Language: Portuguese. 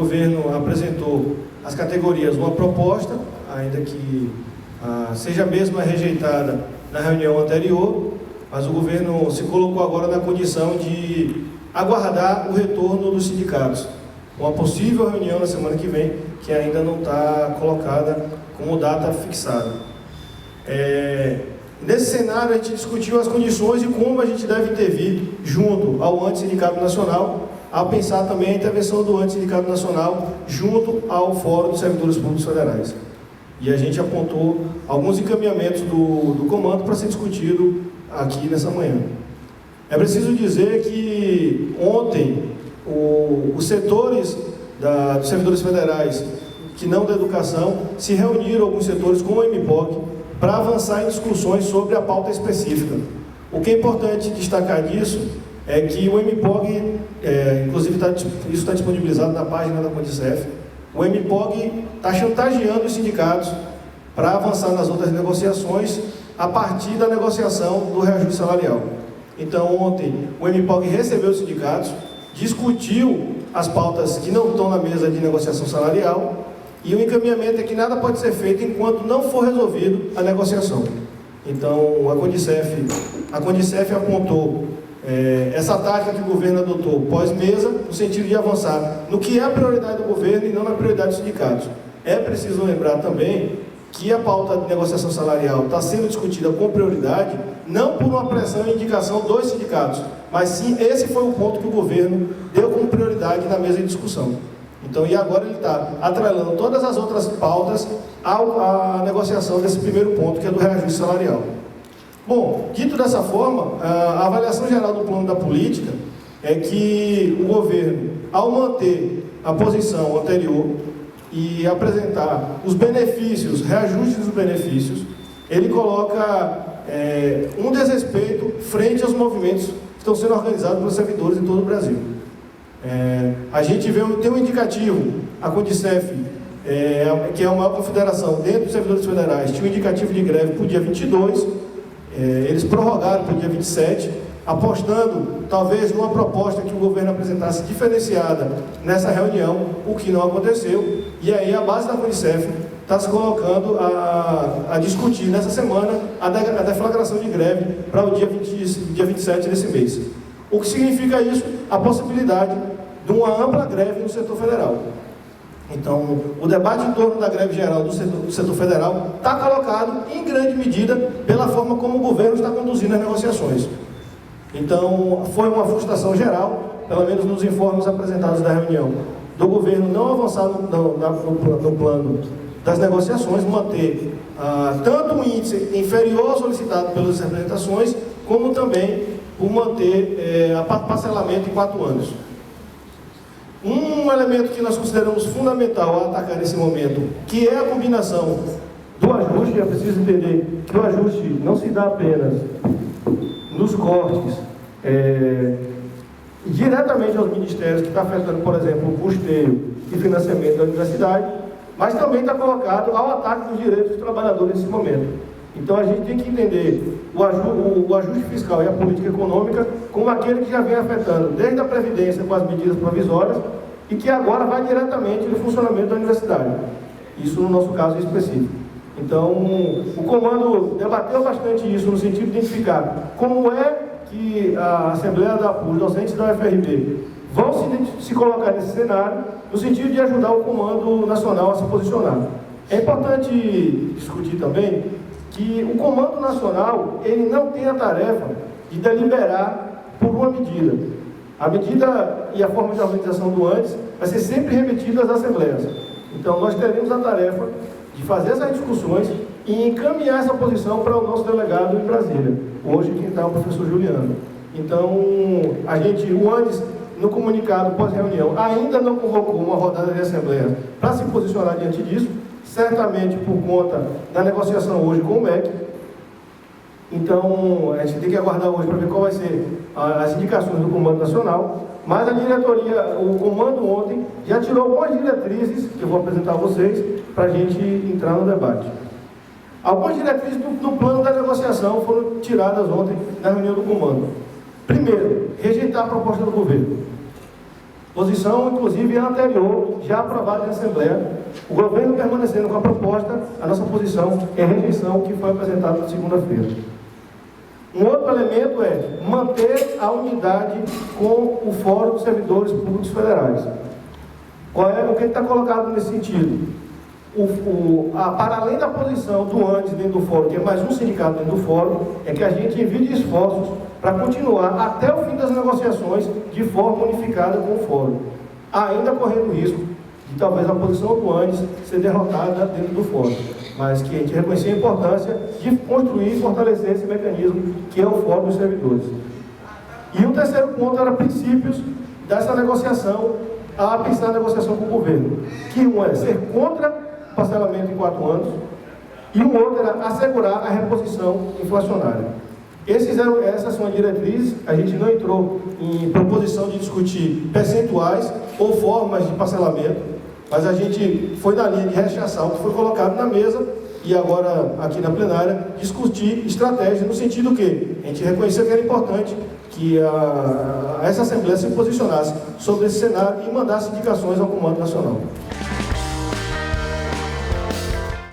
governo apresentou às categorias uma proposta, ainda que seja mesmo rejeitada na reunião anterior, mas o governo se colocou agora na condição de aguardar o retorno dos sindicatos. Uma possível reunião na semana que vem, que ainda não está colocada como data fixada. Nesse cenário, a gente discutiu as condições e como a gente deve intervir junto ao Antissindicato Nacional, ao pensar também a intervenção do Antissindicato Nacional junto ao Fórum dos Servidores Públicos Federais. E a gente apontou alguns encaminhamentos do comando para ser discutido aqui nessa manhã. É preciso dizer que ontem os setores dos servidores federais, que não da educação, se reuniram, alguns setores com o MPOG, para avançar em discussões sobre a pauta específica. O que é importante destacar disso é que o MPOG, inclusive isso está disponibilizado na página da Condicef, o MPOG está chantageando os sindicatos para avançar nas outras negociações a partir da negociação do reajuste salarial. Então, ontem, o MPOG recebeu os sindicatos, discutiu as pautas que não estão na mesa de negociação salarial, e o encaminhamento é que nada pode ser feito enquanto não for resolvido a negociação. Então, a Condicef apontou essa tática que o governo adotou pós-mesa, no sentido de avançar no que é a prioridade do governo e não na prioridade dos sindicatos. É preciso lembrar também que a pauta de negociação salarial está sendo discutida com prioridade, não por uma pressão e indicação dos sindicatos, mas sim, esse foi o ponto que o governo deu como prioridade na mesa de discussão. Então, e agora ele está atrelando todas as outras pautas à negociação desse primeiro ponto, que é do reajuste salarial. Bom, dito dessa forma, a avaliação geral do plano da política é que o governo, ao manter a posição anterior e apresentar os benefícios, reajustes dos benefícios, ele coloca um desrespeito frente aos movimentos que estão sendo organizados pelos servidores em todo o Brasil. A gente tem um indicativo, a Condicef, que é a maior confederação dentro dos servidores federais, tinha um indicativo de greve para o dia 22, eles prorrogaram para o dia 27, apostando talvez numa proposta que o governo apresentasse diferenciada nessa reunião, o que não aconteceu, e aí a base da Condicef está se colocando a discutir nessa semana a deflagração de greve para o dia 27 desse mês. O que significa isso? A possibilidade de uma ampla greve no setor federal. Então, o debate em torno da greve geral do setor federal está colocado, em grande medida, pela forma como o governo está conduzindo as negociações. Então, foi uma frustração geral, pelo menos nos informes apresentados da reunião, do governo não avançar no plano das negociações, manter tanto um índice inferior ao solicitado pelas representações, como também por manter parcelamento em 4 anos. Um elemento que nós consideramos fundamental a atacar nesse momento, que é a combinação do ajuste, é preciso entender que o ajuste não se dá apenas nos cortes diretamente aos ministérios, que está afetando, por exemplo, o custeio e financiamento da universidade, mas também está colocado ao ataque dos direitos dos trabalhadores nesse momento. Então a gente tem que entender o ajuste fiscal e a política econômica como aquele que já vem afetando desde a Previdência com as medidas provisórias e que agora vai diretamente no funcionamento da universidade. Isso no nosso caso específico. Então o comando debateu bastante isso no sentido de identificar como é que a Assembleia os docentes da UFRB vão se colocar nesse cenário no sentido de ajudar o Comando Nacional a se posicionar. É importante discutir também que o Comando Nacional, ele não tem a tarefa de deliberar por uma medida. A medida e a forma de organização do antes vai ser sempre remetida às assembleias. Então, nós teremos a tarefa de fazer essas discussões e encaminhar essa posição para o nosso delegado em Brasília. Hoje, quem está é o professor Juliano. Então, o antes, no comunicado pós-reunião, ainda não convocou uma rodada de assembleia para se posicionar diante disso, certamente por conta da negociação hoje com o MEC. Então, a gente tem que aguardar hoje para ver qual vai ser as indicações do Comando Nacional, mas a diretoria, o Comando ontem, já tirou algumas diretrizes, que eu vou apresentar a vocês, para a gente entrar no debate. Algumas diretrizes do plano da negociação foram tiradas ontem na reunião do Comando. Primeiro, rejeitar a proposta do governo. Posição, inclusive, anterior, já aprovada na Assembleia. O governo permanecendo com a proposta, a nossa posição é rejeição, que foi apresentada na segunda-feira. Um outro elemento é manter a unidade com o Fórum dos Servidores Públicos Federais. O que está colocado nesse sentido? Para além da posição do ANDES dentro do Fórum, que é mais um sindicato dentro do Fórum, é que a gente envie esforços para continuar até o fim das negociações de forma unificada com o Fórum, ainda correndo o risco de talvez a posição do ANDES ser derrotada dentro do Fórum, mas que a gente reconhecer a importância de construir e fortalecer esse mecanismo que é o Fórum dos Servidores. E o terceiro ponto era princípios dessa negociação, a pensar na negociação com o governo, que um é ser contra o parcelamento em 4 anos, e o outro era assegurar a reposição inflacionária. Essas são as diretrizes. A gente não entrou em proposição de discutir percentuais ou formas de parcelamento, mas a gente foi na linha de rechaçar o que foi colocado na mesa e agora, aqui na plenária, discutir estratégia no sentido que a gente reconheceu que era importante que essa Assembleia se posicionasse sobre esse cenário e mandasse indicações ao Comando Nacional.